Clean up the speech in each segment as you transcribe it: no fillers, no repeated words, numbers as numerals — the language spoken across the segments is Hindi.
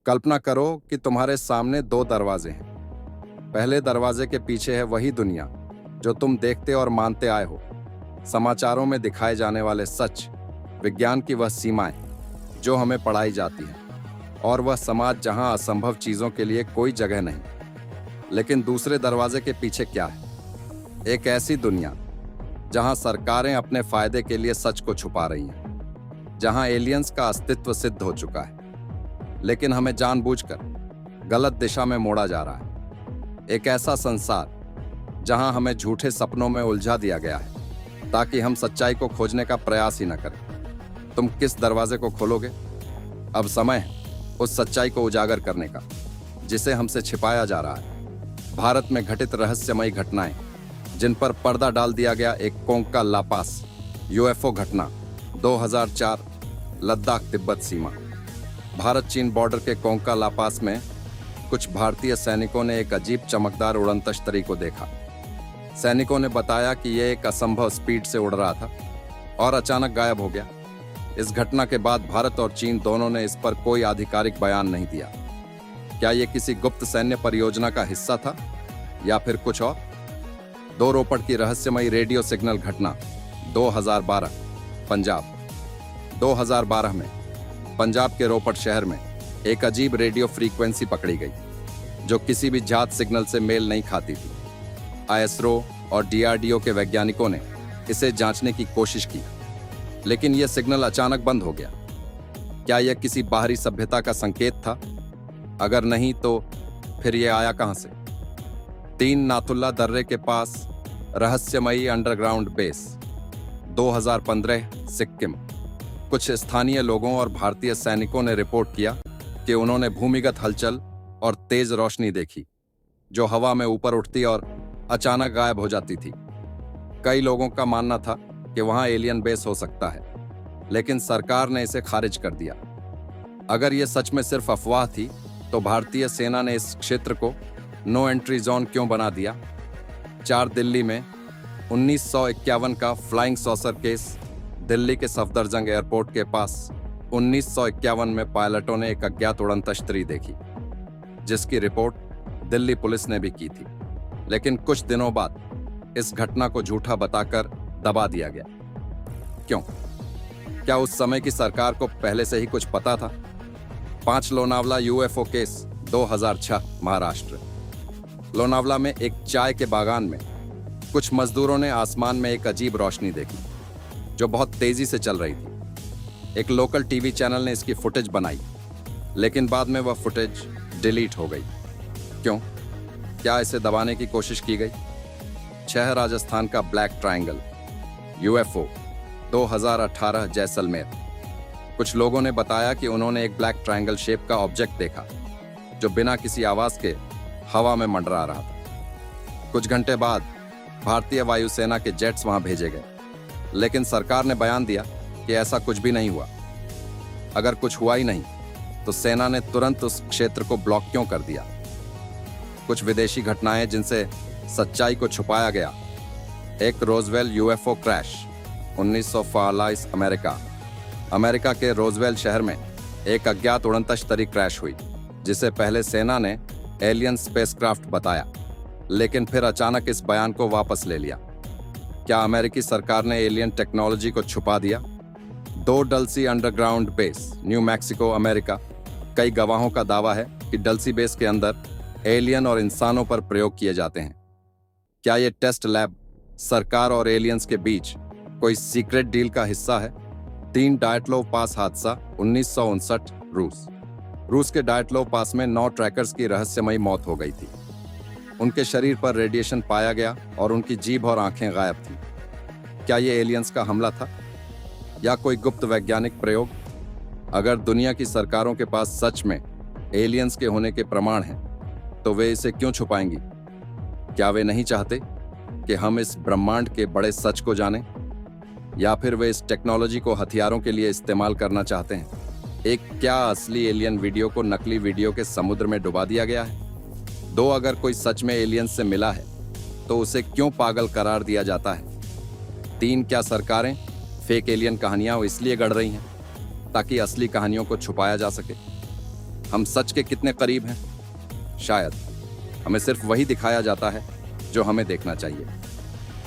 कल्पना करो कि तुम्हारे सामने दो दरवाजे हैं। पहले दरवाजे के पीछे है वही दुनिया जो तुम देखते और मानते आए हो, समाचारों में दिखाए जाने वाले सच, विज्ञान की वह सीमाएं जो हमें पढ़ाई जाती हैं, और वह समाज जहां असंभव चीजों के लिए कोई जगह नहीं। लेकिन दूसरे दरवाजे के पीछे क्या है? एक ऐसी दुनिया जहां सरकारें अपने फायदे के लिए सच को छुपा रही हैं, जहां एलियंस का अस्तित्व सिद्ध हो चुका है, लेकिन हमें जानबूझकर गलत दिशा में मोड़ा जा रहा है। एक ऐसा संसार जहां हमें झूठे सपनों में उलझा दिया गया है ताकि हम सच्चाई को खोजने का प्रयास ही न करें। तुम किस दरवाजे को खोलोगे? अब समय है उस सच्चाई को उजागर करने का जिसे हमसे छिपाया जा रहा है। भारत में घटित रहस्यमयी घटनाएं जिन पर पर्दा डाल दिया गया। एक कोंका लापास यूएफओ घटना 2004 लद्दाख तिब्बत सीमा। भारत चीन बॉर्डर के कोंका लापास में कुछ भारतीय सैनिकों ने एक अजीब चमकदार उड़न तश्तरी को देखा। सैनिकों ने बताया कि यह एक असंभव स्पीड से उड़ रहा था और अचानक गायब हो गया। इस घटना के बाद भारत और चीन दोनों ने इस पर कोई आधिकारिक बयान नहीं दिया। क्या यह किसी गुप्त सैन्य परियोजना का हिस्सा था या फिर कुछ और? दो रोपड़ की रहस्यमयी रेडियो सिग्नल घटना 2012 पंजाब। 2012 में पंजाब के रोपड़ शहर में एक अजीब रेडियो फ्रीक्वेंसी पकड़ी गई जो किसी भी जात सिग्नल से मेल नहीं खाती थी। आईएसआरओ और डीआरडीओ के वैज्ञानिकों ने इसे जांचने की कोशिश की, लेकिन यह सिग्नल अचानक बंद हो गया। क्या यह किसी बाहरी सभ्यता का संकेत था? अगर नहीं तो फिर यह आया कहां से? 3 नाथुल्ला दर्रे के पास रहस्यमयी अंडरग्राउंड बेस। 2015 सिक्किम। कुछ स्थानीय लोगों और भारतीय सैनिकों ने रिपोर्ट किया कि उन्होंने भूमिगत हलचल और तेज रोशनी देखी जो हवा में ऊपर उठती और अचानक गायब हो जाती थी। कई लोगों का मानना था कि वहां एलियन बेस हो सकता है, लेकिन सरकार ने इसे खारिज कर दिया। अगर यह सच में सिर्फ अफवाह थी तो भारतीय सेना ने इस क्षेत्र को नो एंट्री जोन क्यों बना दिया? 4 दिल्ली में 1951 का फ्लाइंग सॉसर केस। दिल्ली के सफदरजंग एयरपोर्ट के पास 1951 में पायलटों ने एक अज्ञात उड़न तश्तरी देखी जिसकी रिपोर्ट दिल्ली पुलिस ने भी की थी, लेकिन कुछ दिनों बाद इस घटना को झूठा बताकर दबा दिया गया। क्यों? क्या उस समय की सरकार को पहले से ही कुछ पता था? 5 लोनावला यूएफओ केस 2006 महाराष्ट्र। लोनावला में एक चाय के बागान में कुछ मजदूरों ने आसमान में एक अजीब रोशनी देखी जो बहुत तेजी से चल रही थी। एक लोकल टीवी चैनल ने इसकी फुटेज बनाई, लेकिन बाद में वह फुटेज डिलीट हो गई। क्यों? क्या इसे दबाने की कोशिश की गई? 6 राजस्थान का ब्लैक ट्रायंगल यूएफओ 2018 जैसलमेर। कुछ लोगों ने बताया कि उन्होंने एक ब्लैक ट्रायंगल शेप का ऑब्जेक्ट देखा जो बिना किसी आवाज के हवा में मंडरा रहा था। कुछ घंटे बाद भारतीय वायुसेना के जेट्स वहां भेजे गए, लेकिन सरकार ने बयान दिया कि ऐसा कुछ भी नहीं हुआ। अगर कुछ हुआ ही नहीं तो सेना ने तुरंत उस क्षेत्र को ब्लॉक क्यों कर दिया? कुछ विदेशी घटनाएं जिनसे सच्चाई को छुपाया गया। एक रोजवेल यूएफओ क्रैश 1944 अमेरिका के रोजवेल शहर में एक अज्ञात उड़न तश्तरी क्रैश हुई जिसे पहले सेना ने एलियन स्पेसक्राफ्ट बताया, लेकिन फिर अचानक इस बयान को वापस ले लिया। क्या अमेरिकी सरकार ने एलियन टेक्नोलॉजी को छुपा दिया? 2 Dulce underground base New Mexico America. कई गवाहों का दावा है कि डल्सी बेस के अंदर एलियन और इंसानों पर प्रयोग किए जाते हैं। क्या यह टेस्ट लैब सरकार और एलियंस के बीच कोई सीक्रेट डील का हिस्सा है? 3 डायटलोव पास हादसा 1959 रूस के डायटलोव पास में 9 ट्रैकर्स की रहस्यमयी मौत हो गई थी। उनके शरीर पर रेडिएशन पाया गया और उनकी जीभ और आंखें गायब थीं। क्या यह एलियंस का हमला था या कोई गुप्त वैज्ञानिक प्रयोग? अगर दुनिया की सरकारों के पास सच में एलियंस के होने के प्रमाण हैं, तो वे इसे क्यों छुपाएंगी? क्या वे नहीं चाहते कि हम इस ब्रह्मांड के बड़े सच को जानें, या फिर वे इस टेक्नोलॉजी को हथियारों के लिए इस्तेमाल करना चाहते हैं? क्या असली एलियन वीडियो को नकली वीडियो के समुद्र में डुबा दिया गया है? 2 अगर कोई सच में एलियंस से मिला है तो उसे क्यों पागल करार दिया जाता है? 3 क्या सरकारें फेक एलियन कहानियां इसलिए गढ़ रही हैं ताकि असली कहानियों को छुपाया जा सके? हम सच के कितने करीब हैं? शायद हमें सिर्फ वही दिखाया जाता है जो हमें देखना चाहिए।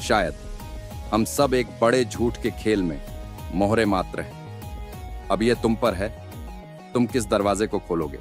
शायद हम सब एक बड़े झूठ के खेल में मोहरे मात्र हैं। अब ये तुम पर है, तुम किस दरवाजे को खोलोगे।